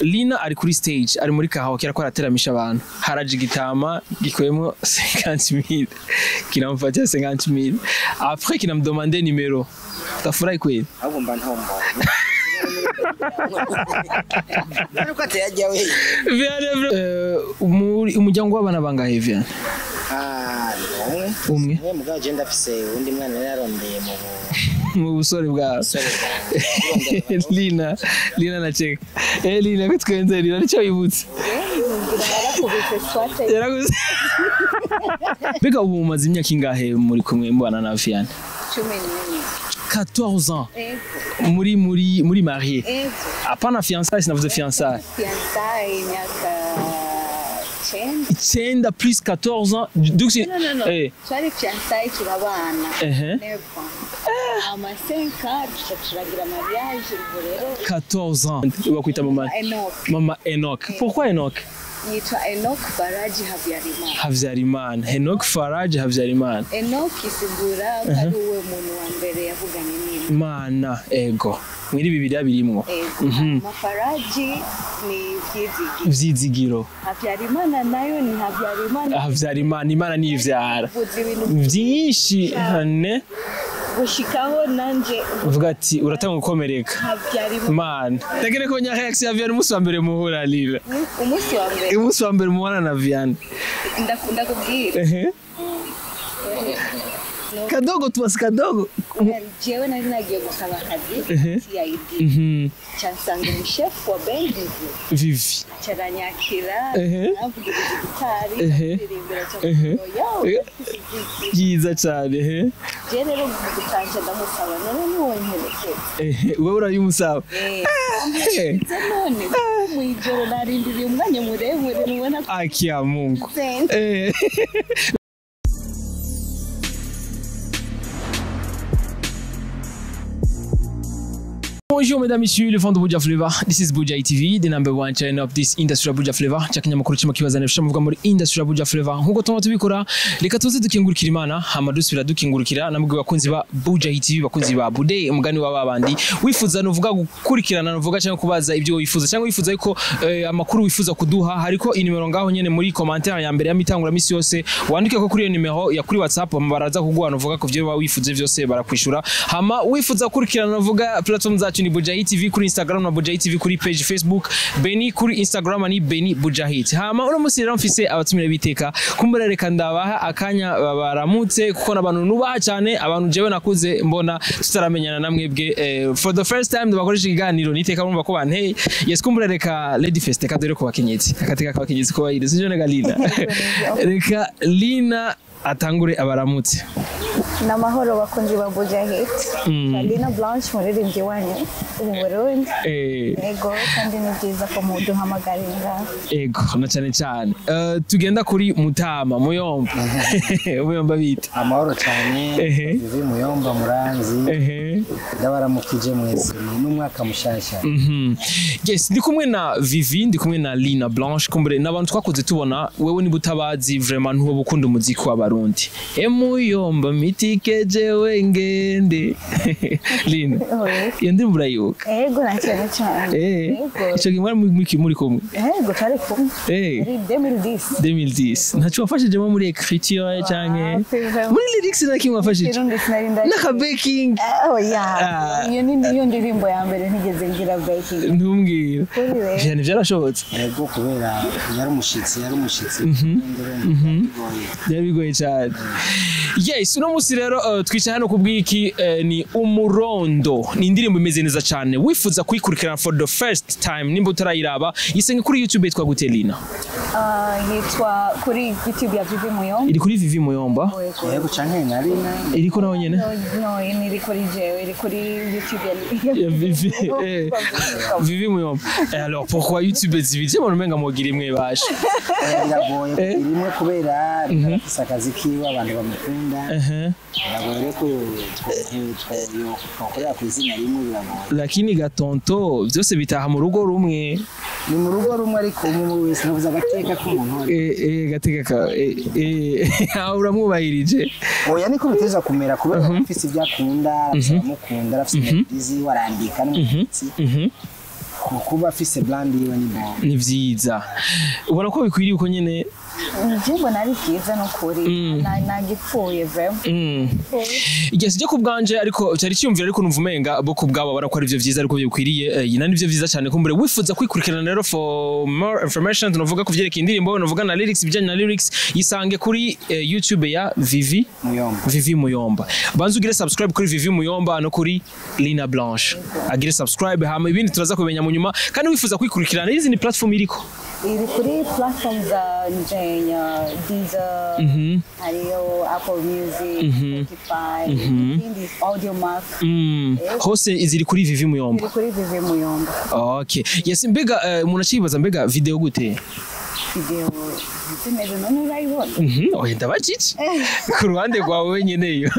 Lina ari kuri stage ari muri kahawa kera ko arateramisha abantu haraje igitama gikwemo 50,000 kinamfatia 50,000 après kinamdemander numéro tafurahi kweli ahubwo mba ntomba nuko ateyajya we umuryango w'abana bangahe Vian umwe mugabo je ndafise undi mwana yarondeye mu busore bwa Lina nacheka Lina bitwenze Lina nicyo yibutse yaraguze bega ubu mumaze imyaka ingahe muri kumwe mbana na Vian 14 ans muri marié hapana fiançailles sinavuze fiançailles Icyenda plus 14 ans donc c'est twari fiançailles turabana ama 5 ans turagira mariage rero 14 ans bakwita mama Enoch pourquoi Enoch yitwa Enoch Faraji Habyarimana Enoch Faraji Habyarimana Enoch isigura ari uwe muntu wa mbere yavuganye n'Imana ego muri Bibiliya birimwo Faraji ni vyizigiro Habyarimana nayo ni Habyarimana Imana ni ivyara byinshi hane gushikaho nanje uvuga ati uratanga gukomereka Habyarimana tegere ko nya reaction ya Vian umunsi wa mbere muhura Lila umunsi wa mbere muhura na Vian ndakubwira kadogo tuwasi kadogo jewe nari nagiye gusaba akazi CID chansanga chef wa bendi Vivi charanyakira navugira gitari ndirimbira yiza cyane je rero gutanje ndamusaba none niwonkereke wewe urayimusaba none mwijoro narindiriye umwanya muremure nubona akia Mungu Bonjour mesdames et messieurs, le fan de Buja Flavor. This is Buja TV, the number one channel of this industry Buja Flavor. Chakinyamakuru cyo kibazana bishamuvuga muri industry Buja Flavor. Nkuko tuma tubikora, reka tuze dukingurikira Imana, hama dusubira dukingurikira namwe bakunzi ba Buja TV, bakunzi ba Bude, umugani wa babandi. Wifuza nuvuga gukurikirana nuvuga cyangwa kubaza ibyo wifuza cyangwa wifuza yuko amakuru wifuza kuduha hariko inimero ngaho nyene muri commentaire ya mbere ya mitangura misi yose wandike ko kuri iyo nimero ya kuri WhatsApp baraza kuguha nuvuga ko byo wifuze byose barakwishura. Hama wifuza kurikirana nuvuga platform zacu ni Buja TV kuri Instagram na Buja TV kuri page Facebook Beni kuri Instagram ni Beni Buja Hit. Hama uno musi rero mfise abatumire biteka kumbura reka ndabaha akanya baramutse kuko nabantu nubaha cyane abantu jewe nakuze mbona tutaramenyana namwebwe for the first time bakoresha ikiganiro niteka mumva ko banteye yes kumbura reka Lady Fest kadore ko bakenyezi akateka ko bakenyezi ko bayire sije na Lina reka Lina atangure abaramutse namahoro bakunzi ba Buja Hit Lina Blanche muririmbyi wanyu Burundi ego kandi ni byiza ko muduhamagarira ego na cyane tugenda kuri Mutama Muyomba Muyomba bita amahoro cyane Vivi Muyomba Muranzi ndabaramukije mwese n'umwaka mushasha yes ndi kumwe na Vivi ndi kumwe na Lina Blanche kumbere nabantu twakoze tubona wewe ni butabazi vraiment ntuwo bukunda umuziki w'abarundi Muyomba mitikeje wengende Lina yandi murayibuka ego na cyane icyo kimwe muri kumwe ego cyari kumwe 2010 ntacyo wafashije muri écriture cyane muri lyrics na kimwe wafashije na baking iyo ndirimbo ya mbere ntigeze ngira baking ntumbwira cyane byarashobotse ego kubera yarumushitsi bigoye cyane yes uno musi rero twicaye hano kubwiki ni umurondo ni indirimbo imeze neza cyane wifuza kuyikurikirana for the first time nimba utarayiraba isenge kuri YouTube yitwa gute Lina yitwa kuri YouTube ya Vivi Muyomba iri kuri Vivi Muyomba yego canke na Lina iriko nawe nyene no iri kuri jewe iri kuri YouTube ya Vivi Vivi Muyomba alors pourquoi YouTube zibije mu rumenga mugira imwe basha biragoye irimwe kubera akazi kiwe abantu bamukunda biragoye ko twakorera ku izina rimwe biragoye lakini gatonto byose bitaha mu rugo rumwe ni mu rugo rumwe ariko umwe wese navuze agateka k'umuntu gateka uramwubahirije oya niko biteza kumera kubera afite ibyo akunda amukunda afite ibizi warandika n'umutsi kuba afise brand yiwe ni vyiza ubona ko bikwiriye uko nyene Njimbo nari bwiza no kuri nagipfuye vraiment igihe sije kubwanje ariko cyari cyumvira ariko numva umenga bo kubwabo barakora ivyo vyiza ariko bikwiriye yina nivyo vyiza cyane kumbure wifuza kwikurikirana rero for more information tunovuga kuvyerekeye indirimbo novuga na lyrics bijanye na lyrics yisange kuri YouTube ya Vivi Muyomba banzu ugire subscribe kuri Vivi Muyomba no kuri Lina Blanche agire subscribe hama ibindi turaza kumenya mu nyuma kandi wifuza kwikurikirana izi ni platform iriko iri kuri platform za Njenya Deezer hariyo Apple Music Spotify indi Audiomack hose iziri kuri Vivi Muyomba iri kuri Vivi Muyomba okay yes mbega umuntu acibaza mbega video gute video zimeze none urayibona oya ndabacici ku ruhande rwawe wenyene yo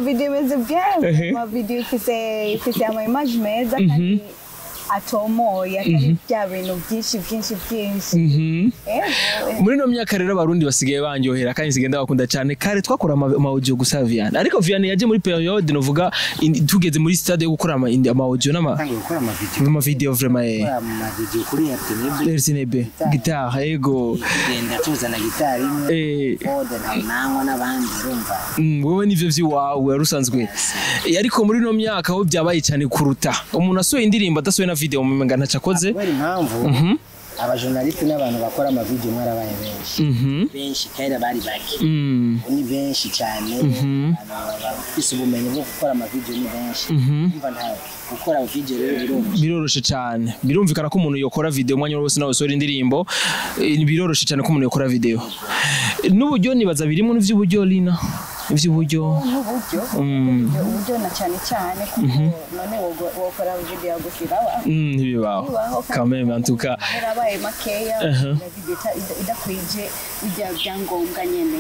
video meze bien ma video ifise ama image meza kandi atomoya kandi bya bintu byinshi muri no myaka rero abarundi basigaye banyohera kandi sigenda bakunda cyane kare twakora ama audio gusa Vianney ariko Vianney yaje muri periode novuga tugeze muri stade yo gukora ama audio n'ama video vraiment ama video kuri RTNB guitar ego genda tuzana guitar imwe ode nango n'abandi urumva wowe nivyo vyiwawe rusanzwe ariko muri no myaka ho byabaye cyane kuruta umuntu asoye indirimbo adasoye na video mu mengana cakoze bari impamvu abajournaliste n'abantu bakora ama video mwarabaye benshi kandi bari baki ni benshi cyane bafise ubumenyi bwo gukora ama video ni benshi umva ntawe gukora video rero biroroshe cyane birumvikana ko umuntu yokora video mwanya wose nawe sora indirimbo biroroshe cyane ko umuntu yokora video n'uburyo nibaza birimo n'ivy'uburyo Lina ivy'uburyo uburyo na cyane kuko none wokora video gusirawa ntibibaho quand même en tout cas arabaye makeya video idakwije bijya byangombwa nyene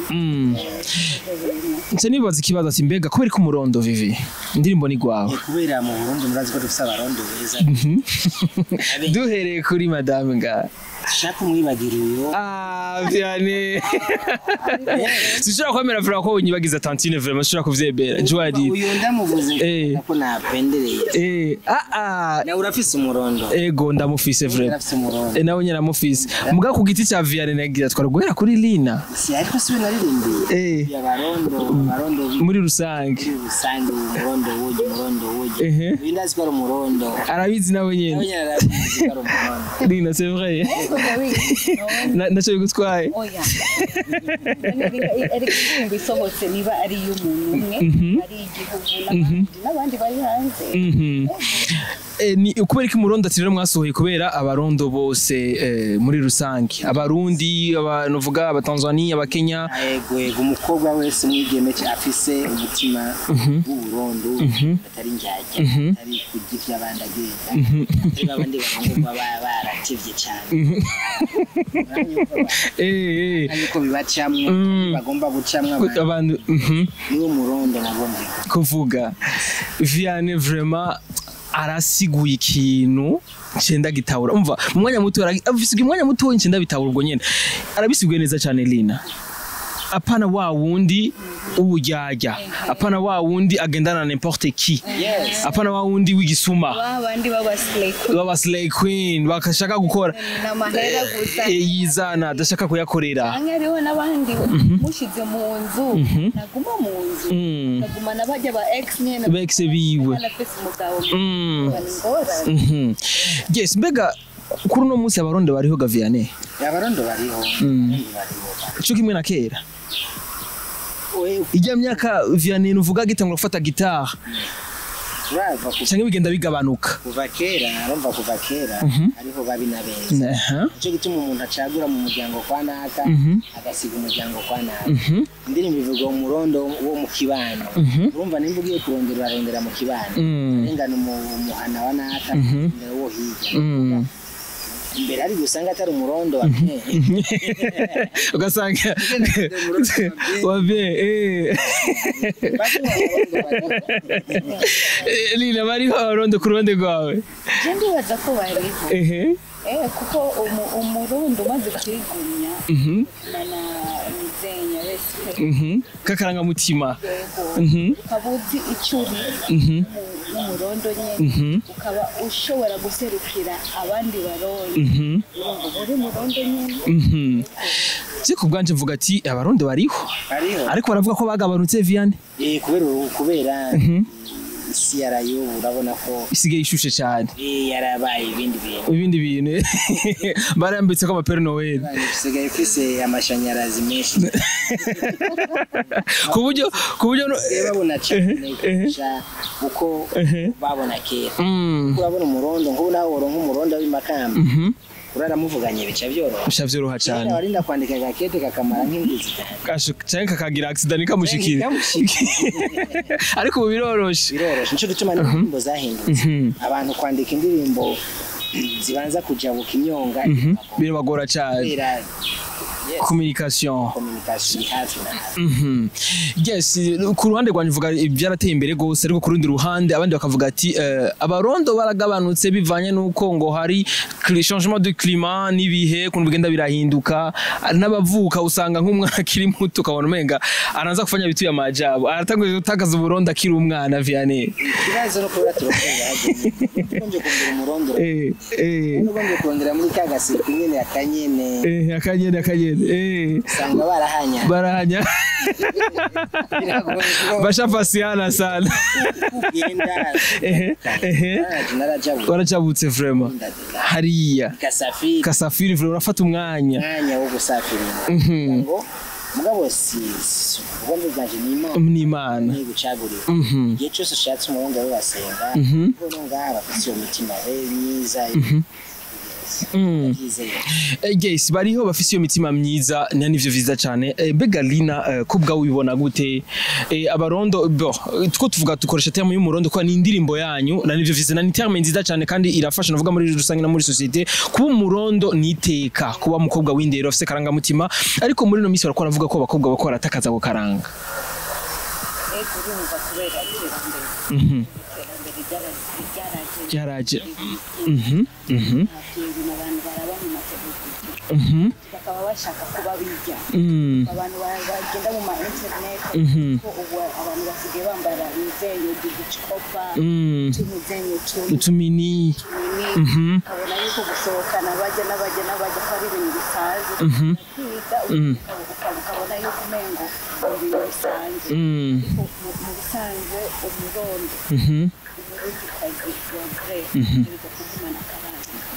nse nibaza ikibazo ati mbega kubera ko umurondo Vivi indirimbo ni gwawe kubera mu Burundi murazi ko dufite abarondo beza duhereye kuri madame nga shaka umwibagira uyo Vianney sishobora kwemera vuba ko unyibagiza tantine vraiment sishobora kuvyebera Joadi uyo ndamuvuze ko napendereye na urafise umurondo ego ndamufise vraiment nawe nyina mufise muga ku giti cya Vianney nagira twara guhera kuri Lina si ariko siwe naririmbiye abarondo muri rusange umurondo woje bindazi ko umurondo arabizi nawe nyene Lina c'est vrai nacho bigutwaye oya ariko bisohotse niba ari y'umuntu umwe ari igihugu n'abandi bari hanze ni ukubera ko umurondo ati rero mwasohoye kubera abarondo bose muri rusange abarundi abanovuga abatanzania abakenya yego umukobwa wese mwigeme afise umutima w'uburondo atari njyajya ari kugivya abandagenda abandi barongo barativye cyane ariko bibacamwe bagomba gucamwa abantu niwo murondo nagomba kuvuga Vianney vraiment arasiguye ikintu cenda gitahura umva mu mwanya muto arabisiga umwanya muto cenda bitahura ubwo nyene arabisiguye neza cyane Lina apana wa wundi ubujyajya apana wa wundi agendana na n'importe qui apana wa wundi wigisuma abandi baba slay queen bakashaka gukora n'amahera gusa yizana adashaka kuyakorera hariho n'abandi mushize mu nzu naguma mu nzu naguma nabajya ba ex nyene ba ex biwe yes mbega kuri no munsi abaronde bariho Vianney abarondo bariho cyo kimwe na kera ijya myaka Vianney nuvuga gitangura gufata guitar cyangwa bigenda bigabanuka kuva kera ariho babi nabeza cyo gituma umuntu acagura mu muryango kwa naka agasiga umuryango kwa naka indirimbo ivuga umurondo wo mu kibano urumva nimba ugiye kurondera mu kibano arengana umuhana wa naka wo hirya imbere ari gusanga atari umurondo wa ugasanga wabe Lina bari abarondo ku ruhande rwawe je ndibaza ko bariho kuko umurondo maze kwigumya na nizenya respect kakaranga mutima kabuzi icuri umurondo nyene ukaba ushobora guserukira abandi barondo urumva muri murondo nyene je kubwanje mvuga ati abarondo bariho ariko baravuga ko bagabanutse Vianney kubera isi yarayo urabona ko isigaye ishushe cyane yarabaye ibindi bintu barambitse ko Père Noël isigaye kwise amashanyarazi menshi kuburyo babona cyane uko babona kera urabona umurondo ngo nawe woronka umurondo w'imakamba uraramuvuganye bica byoroha cyane warinda kwandika gakete kakamara nk'ingizi cyane kakagira accident kamushikira ariko biroroshe nico gituma n'indirimbo zahindutse abantu kwandika indirimbo zibanza kujabuka imyonga birabagora cyane communication yes ku ruhande rwanje vuga byarateye imbere gose ariko ku rundi ruhande abandi bakavuga ati abarondo baragabanutse bivanye nuko ngo hari changement de climat nibihe kuntu bigenda birahinduka n'abavuka usanga nk'umwana kiri muto kabona umenga anaza kufanya bitu ya majabo aratanguye gutakaza uburondo akiri umwana Vianney kibazo no kubura turokeye konje kumbira umurondo nubwo kongera muri kagasi nyene akanyene sanga barahanya bashafasiana sana waracabutse vraiment hariya kasafiri vraiment urafata umwanya wo gusafirira ngo mugabo si ubwo byaje n'Imana gucagurira igihe cyose ushatse umurongo we basenga ngo ngaba afite imitima myiza Yes, bariho bafise iyo mitima myiza nivyo viza cyane mbega Lina kubwa wibona gute abarondo two tuvuga dukoresha terme y'umurondo kwa ni indirimbo yanyu na nivyo viza ni terme nziza cyane kandi irafasha navuga muri rusange na muri societe kuba umurondo niteka kuba mukobwa w'indero afise karanga mutima ariko muri no misi barakora avuga ko abakobwa bakora atakaza go karanga byaraje bakaba bashaka kuba bijya abantu bagenda mu internet ko ubu abantu basigaye bambara imizenyo y'igikopa utumini abona yuko gusohokana bajya ari ibintu bisanzwe ukabona yuko umengo ibintu bisanzwe mu bisanzwe umurondo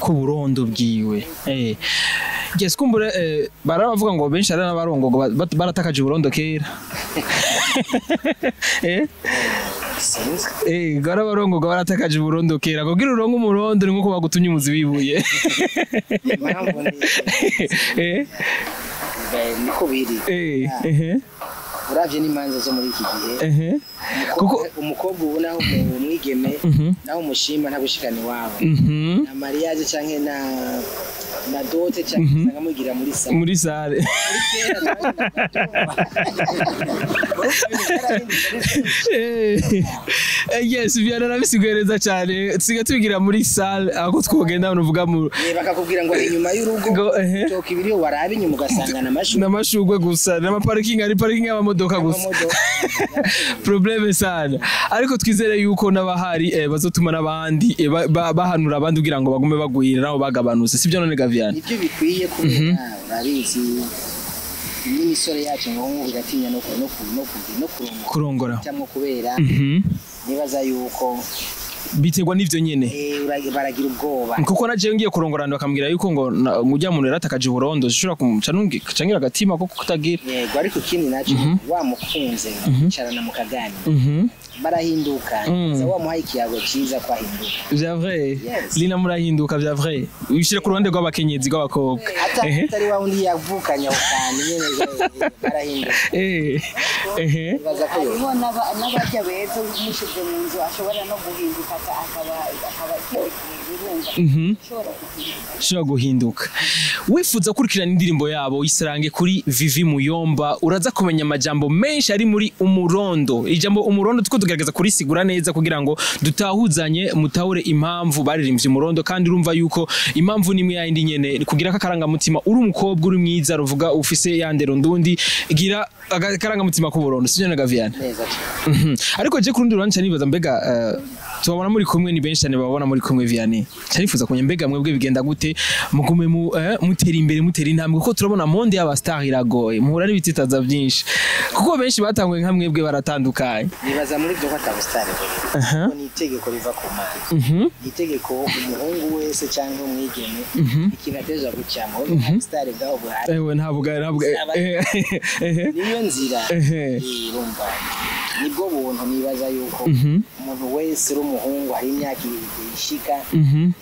ku burondo bwiwe Yes kumbure baravuga ngo benshi ari n'abarongo baratakaje uburondo kera gara barongo baratakaje uburondo kera kugira urongo umurondo ni nko bagutumye umuzi wibuye niko biri uravye n'imanza zo muri iki gihe kuko umukobwa ubona aho umwigeme naho umushima ntagushikana iwabo na mariage canke na dote canke nkamugira muri sale yes byana nabisiguhereza cyane siga tubigira muri sale aho twogenda uvuga mu bakakubwira ngo inyuma y'urugo toka ibiriho warabe inyuma ugasanga n'amashugwe gusa n'amaparking ari parking y'amamodoka gusa probleme sana ariko twizere yuko n'abahari bazotuma n'abandi bahanura abandi kugira ngo bagume bagwira nabo bagabanutse sibyo none Gaviana ibyo bikwiye kubera urabizi n'imisore yacu ngo bigatinya no kurongora cyangwa kubera nibaza yuko biterwa n'ivyo nyene baragira ubwoba kuko naje ngiye kurongorana bakambwira yuko ngo ngujya muntu yaratakaje uburondo zishobora kumucangira agatima ko kutagira yego ariko kindi naco wamukunze cyarana mu kagani barahinduka wamuhaye ikiyago cyiza kwahinduka vya vrai Lina murahinduka vya vrai wishire ku ruhande rw'abakenyezi rw'abakobwa atari wa undi yavukanya ukani nyene barahinduka hariho n'abajya beza mushize mu nzu ashobora no guhinduka akaba shobora guhinduka wifuza kurikirana indirimbo yabo Isarange kuri Vivi Muyomba uraza kumenya amajambo menshi ari muri umurondo ijambo umurondo tuko tugerageza kurisigura neza kugira ngo dutahuzanye mutahure impamvu baririmbye umurondo kandi urumva yuko impamvu nimwe yindi nyene kugira akaranga mutima uri umukobwa uri mwiza ruvuga ufise yandero ndundi gira akaranga mutima ku burondo sije na Gaviana neza ariko je kurundi uranca nibaza mbega tubabona muri kumwe ni benshi cyane babona muri kumwe Vianney cyarifuza kunya mbega mwebwe bigenda gute mugume mutera imbere mutera intambwe kuko turabona monde y'abastar iragoye muhura n'ibititaza byinshi kuko benshi batangwe nka mwebwe baratandukanye nibaza muri byo kw'abastar ko ni itegeko riva ku mana itegeko umuhungu wese cyangwa umwigeme ikinateza gucyamo abastar gaho buhari ntabwo niyo nzira irumva nibwo buntu nibaza yuko umuntu wese umuhungu hari imyaka ishika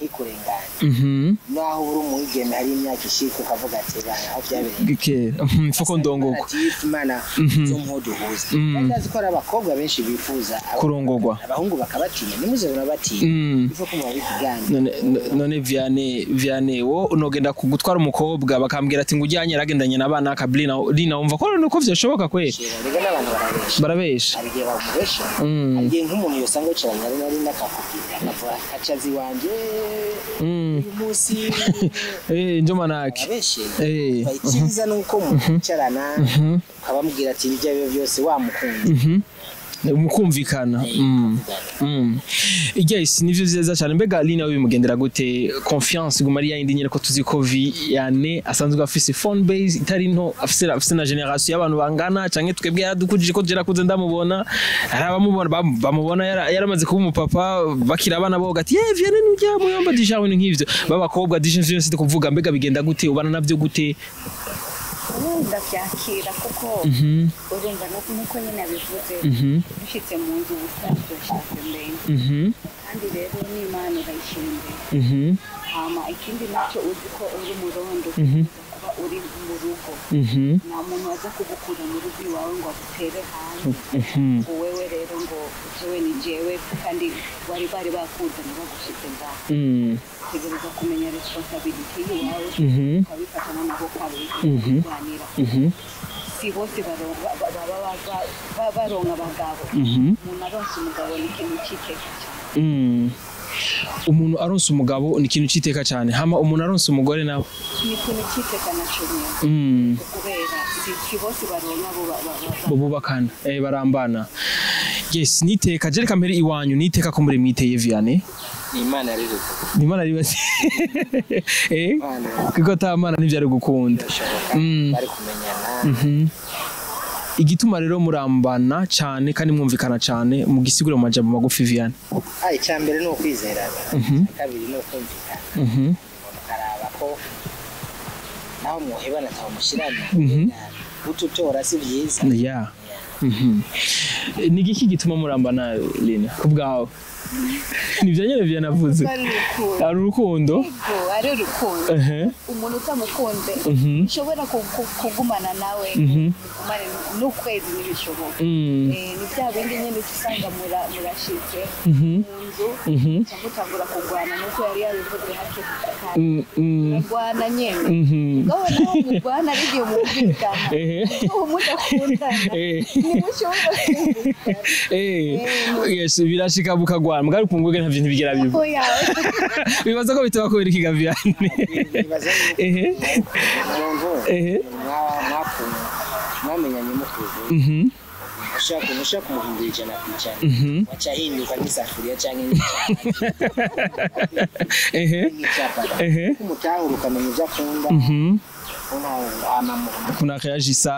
ikurengana naho uri umwigeme hari imyaka ishika ukavuga ati bana aho byabereye mfuko ndongoko imana zo mpoduhuza kandi azikora abakobwa benshi bifuza kurongogwa abahungu bakabatinya nimuzabona batinya ifa ko mubabigana none Vianney wo unogenda kugutwara umukobwa bakambwira ati ngujyanye ragendanye nabana kablina lina umva ko nuko vyashoboka kwe rega n'abantu barabesha igihe bamubesha igihe nk'umuntu yosanga yicaranye ari nakakubwira akavuga acazi wanje uyu munsi njo manake ikiza nuko mucarana ukabambwira ati ibyo byose wamukunda umukumvikana yes nivyo ziza cyane mbega Lina bimugendera gute confiance gumari yindi nyene ko tuzi ko Vianney asanzwe afise phone base itari nto afise na generation y'abantu bangana canke twebwe yadukujije ko jera kuze ndamubona arabamubona bamubona yaramaze kuba umupapa bakira abana bo gati Vianney nujya muyamba dishawe nk'ivyo babakobwa dishawe site kuvuga mbega bigenda gute ubana navyo gute ndabyakira kuko urumva nuko nyine abivuze dushyitse mu nzu ubusanzwe dushaka mbere kandi rero n'Imana irayishimira hama ikindi nacyo uzi ko uri murondo kuba uri mu rugo nta muntu waza kugukura mu rugo iwawe ngo agutere hanze wewe rero ngo jewe ni jewe kandi bari bakuzanye bagushyitse ngaho tegereza kumenya responsibility yawe ukabifata n'amaboko yawe kurwanira si bose baronka abagabo umuntu aronse umugabo ni ikintu cy'iteka cyane umuntu aronse umugabo ni ikintu cy'iteka cyane hama umuntu aronse umugore nawe ni ikintu cy'iteka naco nyine kubera si bose baronka bo bubakana barambana yes niteka jereka mbere iwanyu niteka ko muri mwiteye Vianney Imana ribase kuko tamana n'ivyari gukunda bari kumenyana igituma rero murambana cyane kandi mwumvikana cyane mu gisiguro mu majambo magufi Vianney icyambere no kwizerana kabiri no kumvikana karaba ko naho muhebana tawo mushirana ututora si byiza ni giki gituma murambana Lina kubwawe nivyo nyene byanavuze ari urukundo ari urukundo umuntu utamukunze ushobora kugumana nawe kumara n'ukwezi n'ibishoboka ni bya bindi nyene usanga murashitse mu nzu cyangwa kugwana nuko yari yabivuze hake kugwana nyene gaho naho mugwana ari gihe umubwirana umudakundana nimushobora yes birashika bukagwana mugari kunguge ntavyo ntibigera bivu bibaza ko bitaba kubera ikiga Vianney mwamenyanye mukuze ushaka kumuhindura ijana ku ijana wacahinduka nk'isafuriya cyangwa nk'icyapa kumutahura ukamenya ibyo akunda kuna reagisa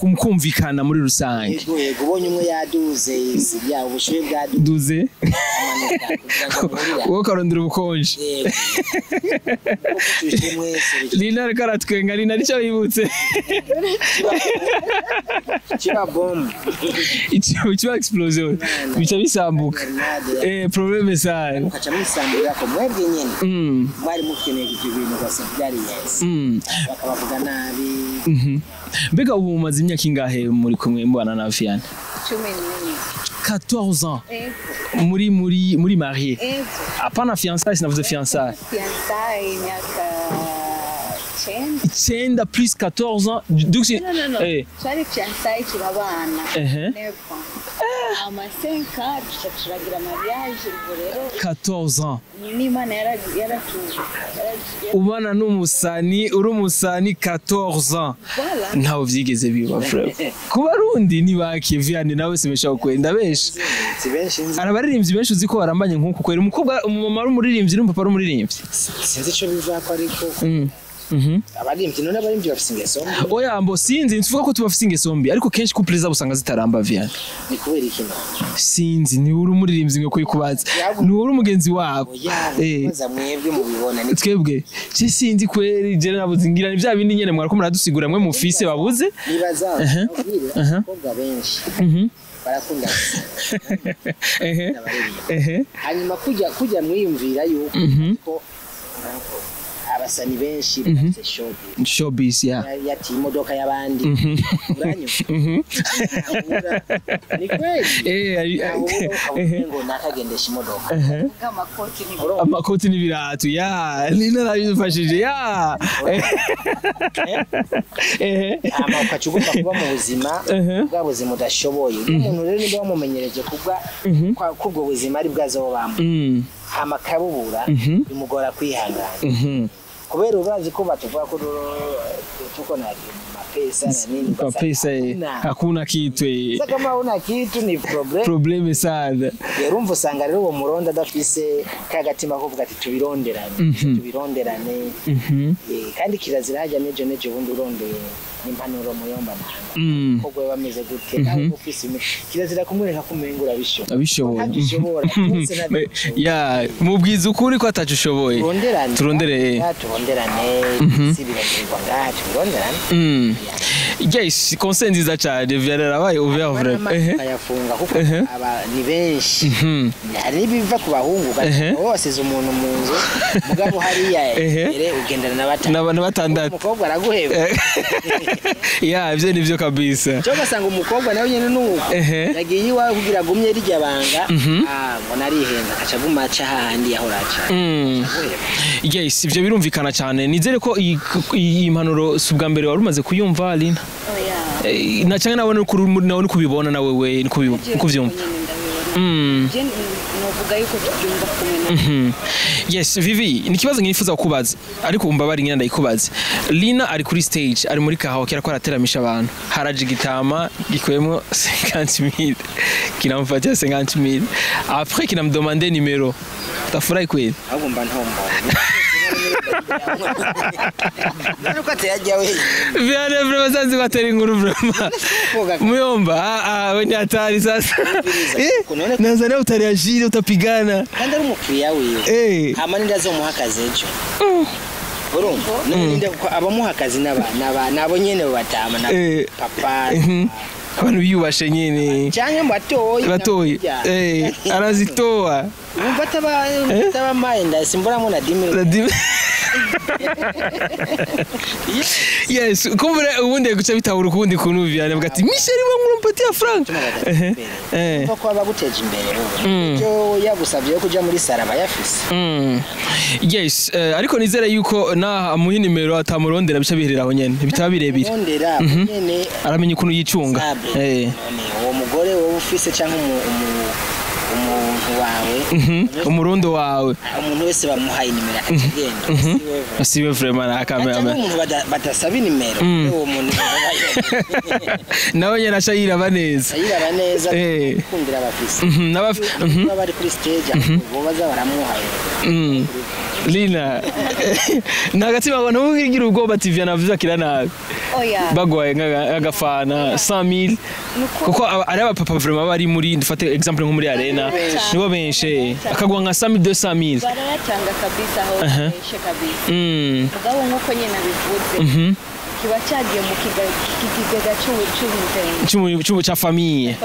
mukumvikana muri rusange yego ubonye umwe yaduze ya ubushuye bwaduze wowe karondera ubukonje Lina ariko aratwenga Lina nicyo yibutse kiba bombe kiba explosion bica bisambuka problème ça ukaca misambura ko mwebwe nyene bari mukeneye ibintu basa byari yes bakabavuga nabi mbega ubu mumaze imyaka ingahe muri kumwe mbana na Vianney 14 ans muri marié apana fiançailles sinavuze fiançailles imyaka 10 plus 14 ans donc non twari fiançailles turabana ama 5 ans turagira mariage ubwo rero 14 ans n'Imana ubana n'umusani uri umusani 14 ans ntawo vyigeze biba frère kuba rundi nibaki Vianney nawe simesha kwenda benshi arabaririmbyi benshi uziko barambanye nkuko kwera umukobwa umumama rumuririmbyi n'umupapa rumuririmbyi sinzi ico biva ko ariko abarimbyi none abarimbyi bafise ingeso oya mbo sinzi ntuvuga ko tubafise ingeso mbi ariko kenshi couple zabo usanga zitaramba Vianney ni kubera iki sinzi ni uri umuririmbyi ngo kwikubaza ni uri umugenzi wabo baza mwebwe mubibona ni twebwe je sinzi kweri je nabuze ngira ni bya bindi nyene mwarako muradusigura mwe mufise babuze nibaza abakobwa benshi barakunda hanyuma kujya mwiyumvira yuko abasani benshi bafite showbiz yati imodoka y'abandi uranyo ni kweli ngo nakagendesha imodoka amakoti n'ibiratu Lina nabifashije ukacugomba kuba mu buzima bwa buzima udashoboye umuntu rero niba wamumenyereje kubwo buzima ari bwazobamo amakabubura bimugora kwihangana kubera ubazi ko batuvuga ko tuko na mapesa na nini kwa pesa hakuna kitu kama una kitu ni problem sana urumva usanga rero uwo muronda adafise kagatima ko vuga ati tubironderane kandi kirazira hajya nejo bundi urondeye n'impanuro muyomba nanga kogwe bameze gute naho ufise kirazira kumureka kumengura abishoboye mubwiza ukuri ko atacushoboye turonderane sibiragirwa ngacu turonderane yes conseil nziza cyane vyarara baye ouvert vrai ayafunga kuko aba ni benshi ari biva ku bahungu bose umuntu mu nzu mugabo hariya ugendana na batandatu umukobwa araguheba ivyo nivyo kabisa cyo basanga umukobwa nawe nyene nuko yagiye iwawe kugira gumye rijya banga ngo narihenza akacaguma aca hahandi yahoraca yes ivyo birumvikana cyane nizere ko iyi mpanuro subwa mbere wari umaze kuyumva Lina na cyane nabone kubibona nawe we kuvyumva novuga yuko tubyumva kumwe yes Vivi ni kibazo ngifuza kukubaza ariko umbabari ngenda ndayikubaza Lina ari kuri stage ari muri kahawa kera ko arateramisha abantu haraje gitama gikwemo 50000 kinamfatia 50000 après kinamdemander numéro tafurahi kweli agomba ntombo nuko atayajya we Vianney vraiment sanzi batera inkuru vraiment muyomba we ni hatari sasa naza na utariashiri utapigana kandi ari umukiriya wiwe amani ndazomuha akazi ejo urumva ninde abamuha akazi nabo nyene batama na papa abantu biyubashe nyene cyane batoye arazitoa umva taba mind simburamo na dimiro yes kumbe ubundi guca bitahura ukundi kuntu Vianney bugati Michel bangura mpati ya franc ko abaguteje imbere cyo yagusabye kuja muri saraba yafise yes ariko nizere yuko na muhi nimero atamurondera bica bihereraho nyene bitaba birebire nyene aramenya ukuntu yicunga uwo mugore wowe ufise cyangwa umuntu wawe umurundo wawe umuntu wese bamuhaye nimero akagenda siwe vraiment akamera umuntu badasaba nimero uwo muntu nawe nyene ashayira baneza kundira abafise bari kuri stage bo baza baramuhaye Lina nagatima abantu mugira ubwoba TV anavuza kira nabi bagwaye nk'agafana 100000 kuko ari abapapa vraiment bari muri ndifate example nko muri arena nibo benshi akagwa nka 100000 200,000 barayatanga kabisa aho benshi kabisa mugabo nkuko nyene bivuze kiba cyagiye mu kigega cy'ubucuruzi cya famille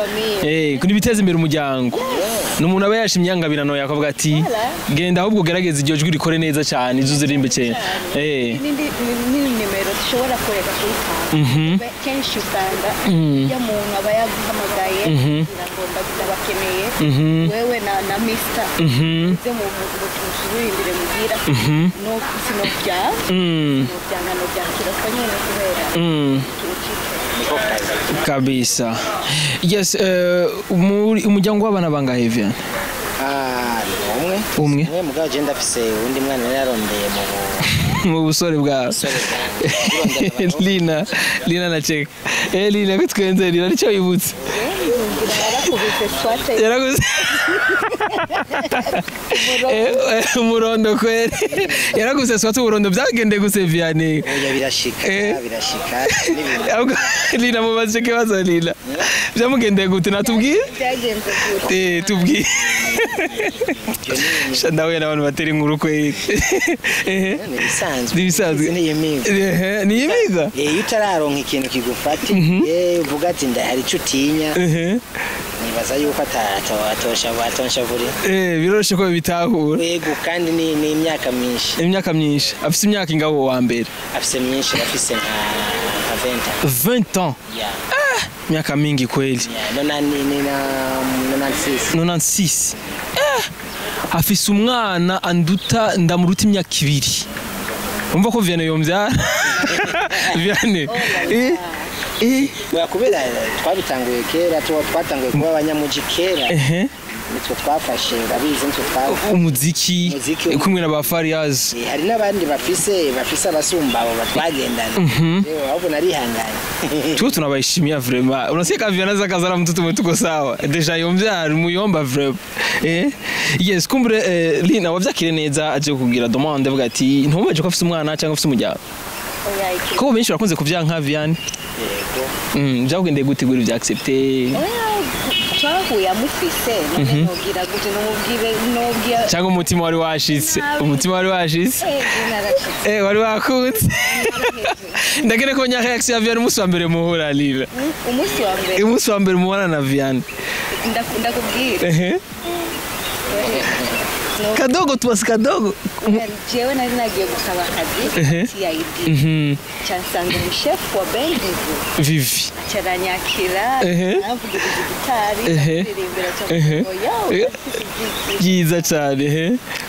kuni biteza imbere umuryango n'umuntu aba yashimye yangabirano yakavuga ati genda ahubwo gerageza iryo jwi rikore neza cyane izuzirimbe cyane ni nimero dushobora kureka kuri kenshi usanga ya muntu aba yaguhamagaye ndabakeneye wewe na Mr ze mu musubirindire mugira no sinobya no byangano bya kirafanyene kubera kazi kabisa. Yes, umuryango w'abana bangahe Vian? Umwe mugabo je ndafise undi mwana yararondeye mu busore bwa Lina na check. Lina bitwenze Lina nicyo yibutse. Yaraguze umurondo kwere yaraguze swatu umurondo byagende guse Vianney birashika Lina mubaze ke baza Lina byamugende gute natubwiye tubwiye Shandawe n'abantu batera inkuru kwere bisanzwe ni imiga utararonka ikintu kigufati uvuga ati ndahari cutinya nibaza yuko atosha vuri biroroshe ko bitahura yego kandi ni imyaka myinshi afise imyaka ingabo wa mbere afise myinshi afise nka 20 ans miaka mingi kweli 96 afise umwana anduta ndamuruta imyaka 2 umva ko Vianney yombyara Vianney kubera twabitanguye kera twatanguye kuba abanyamuji kera nitwe twafashe ndabizi nitwe twavuga umuziki kumwe na ba Fariaz hari n'abandi bafise abasumba abo batwagendana ahubwo narihanganye tu tunabayishimia vraiment unasikia Vianney zakazara mtoto wetu tuko sawa deja yombyara muyomba vraiment yes kumbre Lina wavyakire neza aje kugira demande avuga ati ntumaje ko afise umwana cyangwa afise umujyabo ko benshi bakunze kuvyanka Vianney byagende gutegura ibya accepter twahuye amufise nogira gute nomubwire cyangwa umutima wari washitse wari wakutse ndagere ko nya reaction ya Vianney umunsi wa mbere muhura Lila umunsi wa mbere muhura na Vianney ndakubwira kadogo tuwasi kadogo jewe nari nagiye gusaba akazi CID cyansanga umushefu wa Bendivu Vivi cyaranyakira navuga gitari ndirimbira cyangwa yiza cyane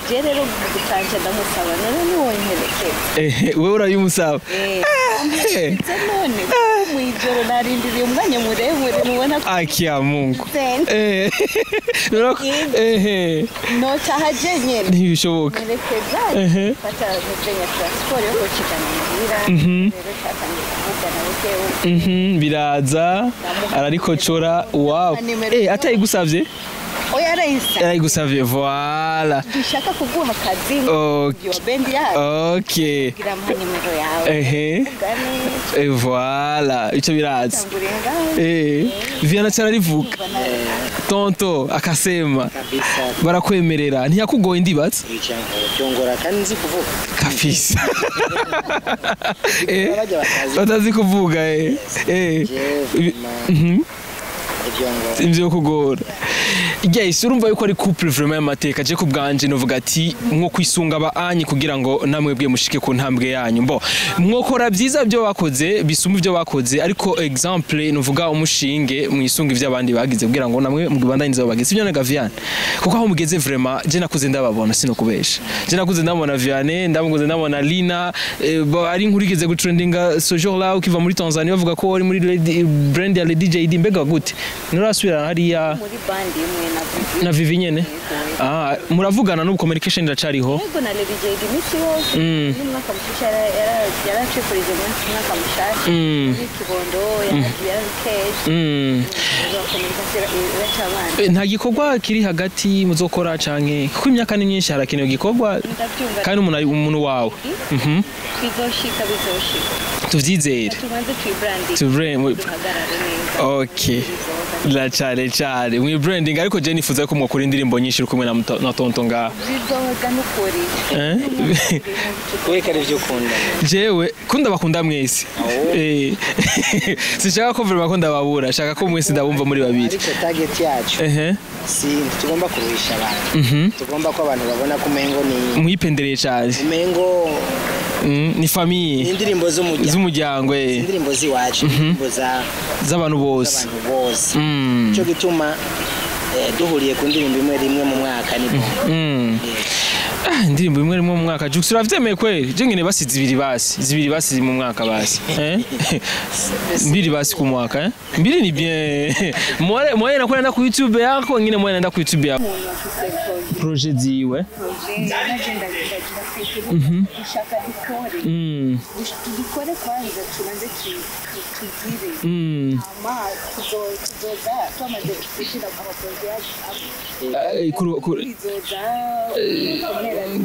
je rero gutanja ndamusaba none niwonyerekeza wewe urayumusaba none mwijoro narindiriye umwanya muremure nubona akia Mungu no tahaje nyene ntibishoboka fata muzenya transport yo kuchikana muhira rero cyatangiye kuvuga na biraza ararikocora wow atayigusavye yarayigusavye voilà dushaka kuguha akazi yo bendi yawe okay grampa nimero yawe voilà ico biraza Vianney cyararivuga tonto akasema barakwemerera ntiyakugoye ndibatse cyongora kandi nzi kuvuga kafisa batazi kuvuga ibyo kugora yes urumva yuko ari couple vraiment y'amateka je kubganje novuga ati nko kwisunga abaanyi kugira ngo namwe bwe mushike ku ntambwe yanyu mbo mwokora byiza byo bakoze bisuma ibyo bakoze ariko example novuga umushinge mwisunga ivyo abandi bagize kugira ngo namwe mugibandanize bagize ibyo naga Vianney kuko aho mugeze vraiment je nakuze ndababona sino kubesha je nakuze ndabona Vianney ndamuguze ndabona Lina ari nkurigeze gutrendinga ce jour là ukiva muri Tanzania bavuga ko ari muri brand ya DJ D mbega gute nurasubira hariya muri band imwe na Vivi nyene muravugana no communication iracariho yego na DJ Dimisi wose n'umwaka mushasha yaracekurije mwaka mushasha n'ikibondo ya cash nta gikorwa kiri hagati muzokora canke kuko imyaka ni myinshi harakenewe gikorwa kandi umuntu wawe bizoshika tuvyizere tubanze okay la chale mwi branding ariko je nifuza ko mwakora indirimbo nyinshi kumwe na tonto nga bizoga nukuri weka rivyo kunda jewe kunda bakunda mwese sishaka ko vraiment bakunda babura shaka ko mwese ndabumva muri babiri ariko target yacu si tugomba kuruhisha abantu tugomba ko abantu babona ko mengo ni muyipendereye cyane mengo ni famille indirimbo z'umuryango indirimbo ziwacu indirimbo z'abantu bose cyo gituma duhuriye ku ndirimbo imwe rimwe mu mwaka ni indirimbo imwe mu mwaka Jux uravyemeye kweli je ngene basi zibiri basi mu mwaka basi mbiri basi ku mwaka mbiri ni bien moya nakwenda ku YouTube yako ngine moya naenda ku YouTube yako projet ziwe ushaka dukore kwanza tubanze tuzire ama tuzoza twamaze gushyira ku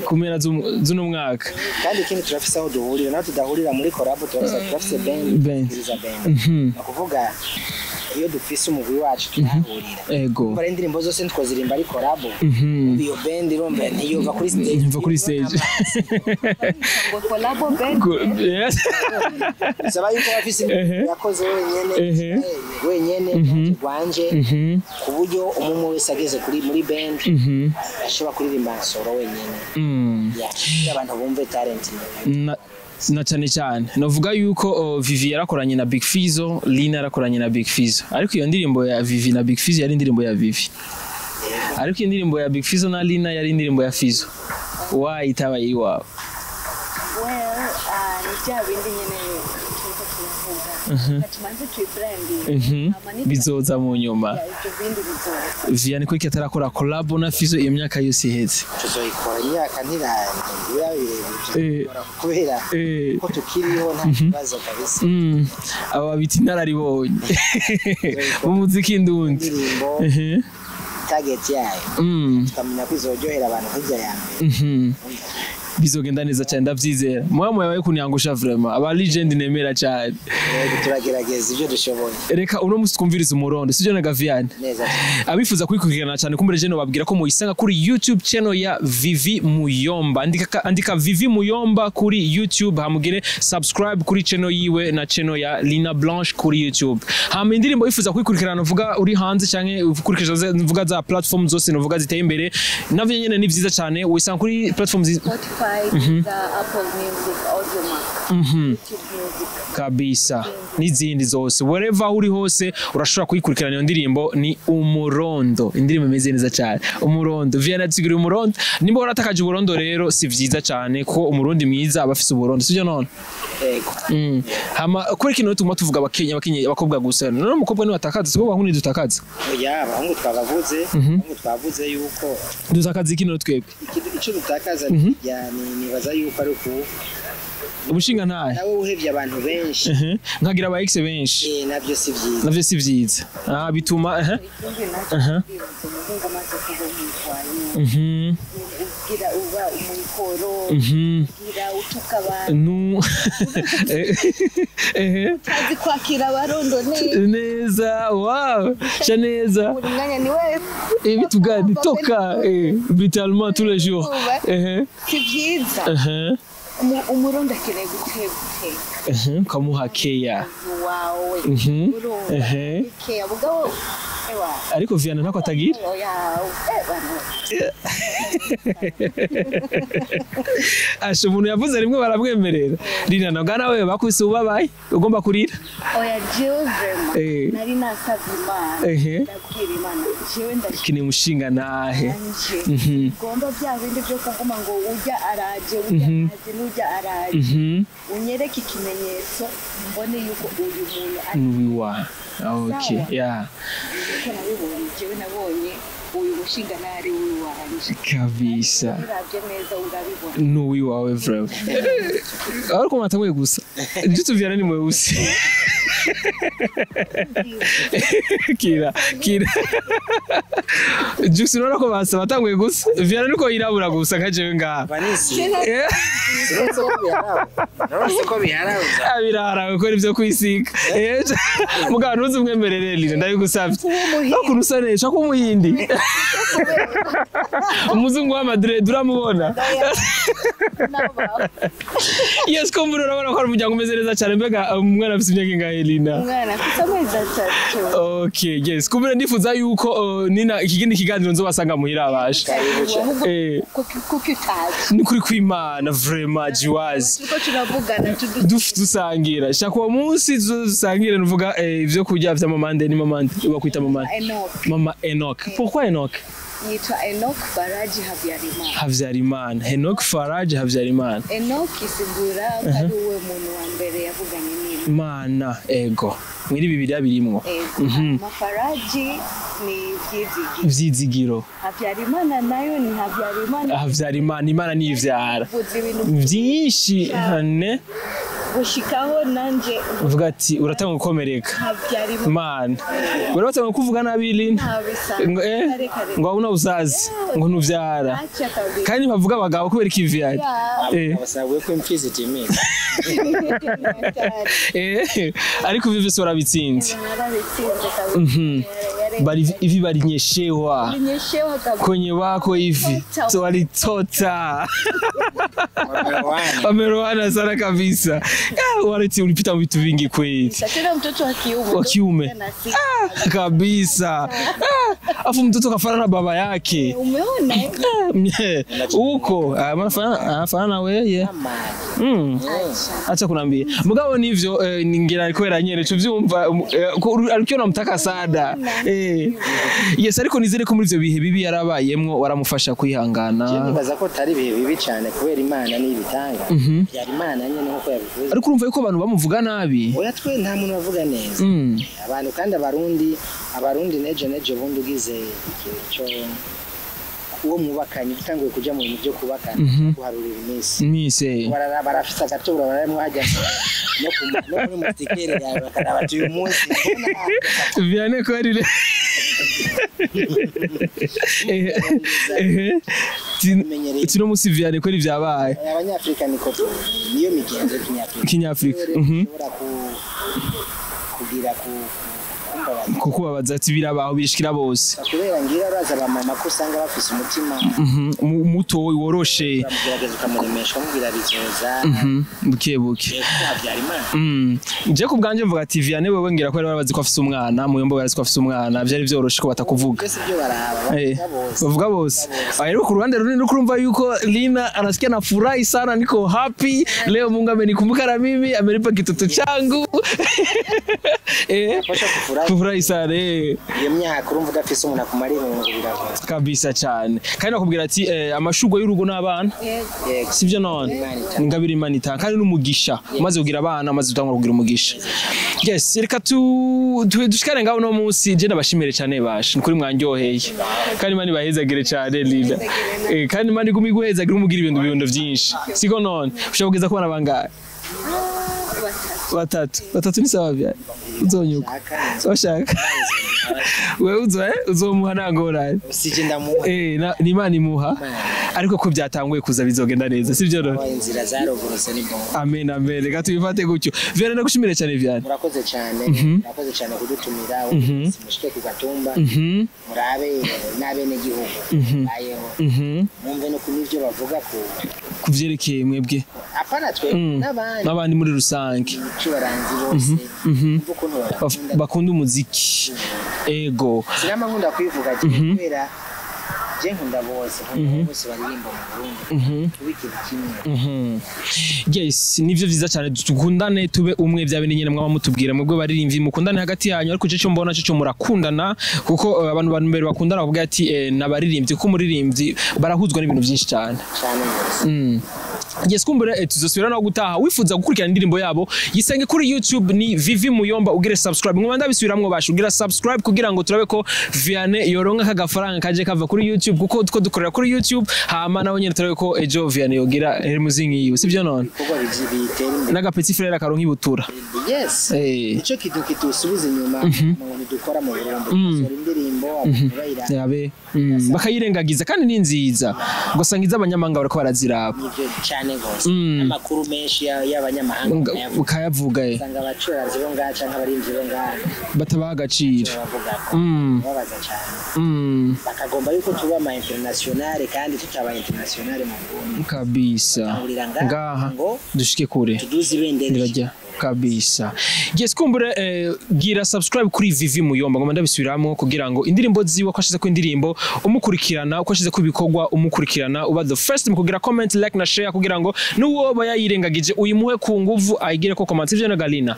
kumera z'uno mwaka kandi ikindi turafise aho duhurira naho tudahurira muri collab turafise band akuvuga iyo dufise umugwi wacu turahurira ego mbara indirimbo zose ntikozirimba ari collab iyo band irombe ntiyova kuri stage ngo collab band saba yuko bafise yakoze wenyene gwanje kuburyo umwe wese ageze muri band ashobora kuririmba solo wenyene abantu bumve talent na cyane novuga yuko Vivi yarakoranye na Big Fizzo, Lina yarakoranye na Big Fizzo, ariko iyo ndirimbo ya Vivi na Big Fizzo yari indirimbo ya Vivi, ariko iyo ndirimbo ya Big Fizzo na Lina yari indirimbo ya Fizzo. Why itaba iwawe? Bizoza mu nyuma. Vianney ko atarakora collab na Fizzo iyo myaka yose iheze. Tuzoyikora imyaka ntirabire kubera ko tukiriho nta kibazo kabisa. Aba babiti nararibonye mu muziki ndundi. Target yayo tukamenya kwizoryohera abantu hirya yawe. Bizogenda neza cyane ndavyizera mwe yawe kunyangusha vraiment aba legend nemera cyane turagerageza ibyo dushoboye reka uno musi twumviriza umurondo sivyo na Gaviane neza abifuza kwikurikirana cyane kumbere je no babwira ko muyisanga kuri YouTube channel ya Vivi Muyomba andika Vivi Muyomba kuri YouTube hamugire subscribe kuri channel yiwe na channel ya Lina Blanche kuri YouTube hama indirimbo bifuza kwikurikirana uvuga uri hanze canke ukurikije uvuga za platform zose novuga ziteye imbere navyo nyene ni vyiza cyane wisanga kuri platform the Apple Music, Audiomack, YouTube Music. Kabisa n'izindi zose wherever uri hose urashobora kuyikurikirana iyo ndirimbo ni umurondo indirimbo imeze neza cyane umurondo Vianney atsigura umurondo nimba waratakaje uburondo rero si vyiza cyane ko umurundi mwiza abafise uburondo sivyo none yego hama kuri kino tuma tuvuga abakobwa gusa none umukobwa ni watakaza siko bahuni dutakaza oya abahungu twavuze yuko dutakaza ikino twebwe icyo dutakaza nibaza yuko ari uku ubushinga ntaye nawe uhevye abantu benshi nkagira aba ex benshi navyo si vyiza bituma gira uba umukoro gira utuka abantu tazi kwakira abarondo neza wow cha neza umwanya ni wewe bitugadi toka brutalement tous les jours si vyiza umurondo akeneye gutega kamuha keya wawe keya bugabo ariko Vianney ntako atagira asho umuntu yavuze rimwe baramwemerera Lina naga nawe bakubise ubabaye ugomba kurira oya jewe vraiment nari nasabye Imana ndabwira Imana jewe ndakine mushinga nahe gomba bya bindi byo kuguma ngo ujya araje ujya araje unyereke ikimenyetso mbone yuko uyu muntu ari wa okay yeah jewe nabonye uyu mushinga nari wiwanje kabisa uravye neza urabibona n'uwi wawe vraiment ariko matawe gusa ibyo Vianney ni mweusi kira Jux nora ko basa batanguye gusa Vianney niko yirabura gusa kajewe ngaha vanisi ko biharawe abirara ko ivyo kwisiga mugabo ntuzi umwemerere Lina ndabigusavye akurusa nesha ko muyindi umuzungu wa Madrid uramubona yes ko mbura urabona ko ari umuryango umeze neza cyane mbega umwana afite imyaka ingahe Lina umwana afite amezi 3 okay yes kumbura ndifuza yuko Nina ikigindi kiganiro nzobasanga muhira abasha kuki utazi ni kuri kwimana vraiment jiwazi tuko turavugana dusangira shaka uwo munsi dusangira nuvuga ivyo kurya vya mamande ni mamande bakwita mama Enoch pourquoi Enoch yitwa Enoch Faraji Habyarimana. Habyarimana. Enoch Faraji Habyarimana. Enoch isigura ko ari we muntu wa mbere yavuganye n'Imana. Imana ego. Muri Bibiliya birimwo. Faraji ni Vyizigiro. Habyarimana nayo ni Habyarimana. Habyarimana Imana ni ivyara. Byinshi hane. Gushikaho nanje uvuga ati uratanga gukomereka Habyarimana. Urabatanga kuvuga nabi Lina. Ngo una uzazi ngo nuvyara. Kandi bavuga abagabo kubera ikivyari. Basabuye ko imfizi Jimmy. Ariko vivi sora bitsinze. Bari ivi barinyeshewa. Kwenye wako hivi. So walitota. Wameroana sana kabisa. Waleti ulipita vitu vingi kweli. Tena mtoto wa kiume. Kabisa. Afu mtoto kafanana na baba yake. Umeona? Huko anafanana wewe. Acha kunambia. Mugabo nivyo ningira ikwera nyene tuvyumva alikiona mtaka sada. Yes ariko nizere ko muri ivyo bihe bibi yarabayemwo waramufasha kwihangana. Je nibaza ko tari bihe bibi cyane kubera Imana ni ibitanga. Yari Imana nyene nkuko yabivuze. Ariko urumva yuko abantu bamuvuga nabi. Oya twe nta muntu bavuga neza. Abantu kandi abarundi neje bundi ugize cyo uwo mubakanye utanguye kuja mu byo kubakana kuharurira iminsi barafisa gatura baramwe hajya no muri mutikere yawe bakabati uyu munsi Vianney ko ari Tino musi Vianney ko ari byabaye Abanyafrika niko niyo migenzo kinyafrika kugira kuko babaza ati birabaho bishikira bose kubera ngira araza ba mama ko usanga bafise umutima muto woroshe gerageza ukamuremesha mubwira bizoza bukebuke je ku bwanje mvuga ati Vianney wewe ngira ko ari babazi ko afise umwana muyombo barazi ko afise umwana byari byoroshe ko batakuvuga bavuga bose ariko ku ruhande runini kurumva yuko Lina anasikia na furahi sana niko happy leo Mungu amenikumbuka na mimi amenipa kitoto changu kufurahi sana iyo myaka urumva udafise umuntu akumara irungu biravuga kabisa cyane kandi nakubwira ati amashurwe y'urugo n'abana sivyo none ngabiri Imana kandi n'umugisha maze kugira abana maze utangura kugira umugisha yes reka dushikare ngaho no munsi je nabashimire cyane bashe kuri mwanyoheye kandi Imana ibahezagire cyane Lina kandi Imana igumiguhezagira umugira ibintu byinshi siko none ushobogeza kubana bangahe batatu ni sawa bya uzonyuka washaka wewe uzomuha nangora usije ndamuha ni Imana imuha ariko ko byatanguye kuza bizogenda neza sivyo no inzira zarogorose ni bon amen reka tubifate gutyo Vianney nagushimire cyane Vianney murakoze cyane kudutumira mushike ku Gatumba murabe nabene gihugu ayeho mumve no kunivyo bavuga ko kuvyerekeye mwebwe apana twe n'abandi muri rusange cyubaranzi bose bakunda umuziki ego sinama nkunda kwivuga kubera je nkunda bose baririmba mu Burundi tubikira kimwe yes nivyo vyiza cyane dukundane tube umwe bya bene nyene mwaba mutubwira mwebwe baririmvye mukundane hagati yanyu ariko cyo mbona cyo murakundana kuko abantu mbere bakundana bavuga ati nabaririmbye kuko muririmbyi barahuzwa n'ibintu byinshi cyane yes kumbure tuzosubira no gutaha wifuza gukurikirana indirimbo yabo yisenge kuri YouTube ni Vivi Muyomba ugire subscribe mwanda bisubiramwo bashugira subscribe kugira ngo turabe ko Vianney yoronka kagafaranga kaje kava kuri YouTube kuko tuko dukorera kuri YouTube hama naho nyene turabe ko ejo Vianney yogira muzingi yiwe sivyo none naga petit frère akaronka ibutura yes ico kidusubiza inyuma mu dukora mu Burundi indirimbo yabe bakayirengagiza kandi ni nziza gusangiza abanyamanga barako baraziraba cyane gose amakuru menshi y'abanyamahanga ukayavuga usanga abacuranzi bo ngaca nk'abarimvyi bo ngaca batabaha agaciro babaza cyane bakagomba yuko tuba ama internationale kandi tutaba internationale mu Burundi kabisa ngaha dushike kure tuduzi bendera kabisa yes kumbure gira subscribe kuri Vivi Muyomba ngoma ndabisubiramwo kugira ngo indirimbo ziwe kwashize ko indirimbo umukurikirana ukwashize ko ibikorwa umukurikirana uba the first mu kugira comment like na share kugira ngo nuwo bayirengagije uyimuhe ku nguvu ayigire ko comment sivyo na Galina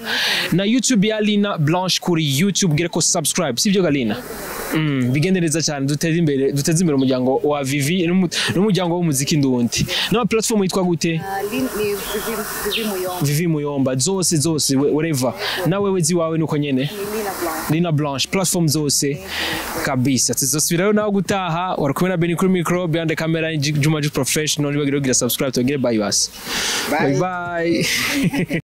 na YouTube ya Lina Blanche kuri YouTube gire ko subscribe sivyo Galina bigende neza cyane duteze imbere umuryango wa Vivi n'umuryango w'umuziki ndundi no platform yitwa gute Vivi Muyomba zose whatever nawe wezi wawe nuko nyene Lina Blanche platform zose kabisa tuzosubirayo nawe gutaha warakumwe na Beni kuri micro behind the camera Juma Professional bagire subscribe to get bye bye